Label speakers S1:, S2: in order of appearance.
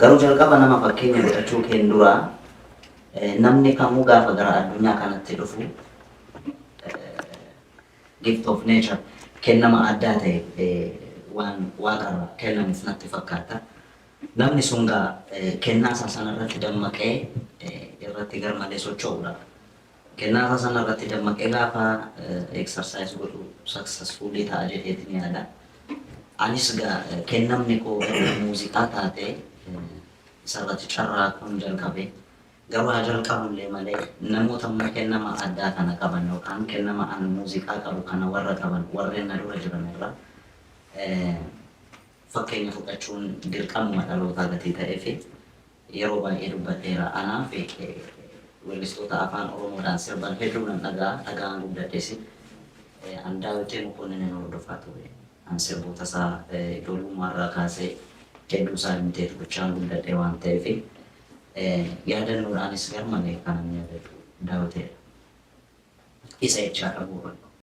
S1: Garuu jalqaba nama fakkeenya godhachuu keen dura namni kamuu gaafa gara addunyaa kanatti dhufu gift of nature kennama addaa ta'e waan waaqarraa kennamuuf natti fakkaata. Namni sun gaa kennaa isaa sanarratti dammaqee irratti garmalee socho'uudha. Kennaa isaa sanarratti dammaqee gaafa exercise godhu successfully ta'a jedheetiin yaada. Anis gaa kennamni koo muuziqaa taatee isarratti carraaquun jalqabe. Garuu haa jalqabullee malee namoota amma kennama addaa kana qaban yookaan kennama an muuziqaa qabu kana warra qaban warreen na dura jiran irraa fakkeenya fudhachuun dirqamuma dhalootaa gatii ta'ee fi yeroo baay'ee dubbadheera. Anaaf weellistoota afaan Oromoodhaan sirban hedduu nan dhagaan guddadheesi. Andaawwitiin Mokonnin hin hordofaa ture. An sirboota isaa ijoollummaarraa kaasee hedduu isaa himteetu gochaan guddadhee waan ta'eef yaadannoodhaanis garmalee kan inni yaadatu daawwateedha. Isa jechaadha bu'uura.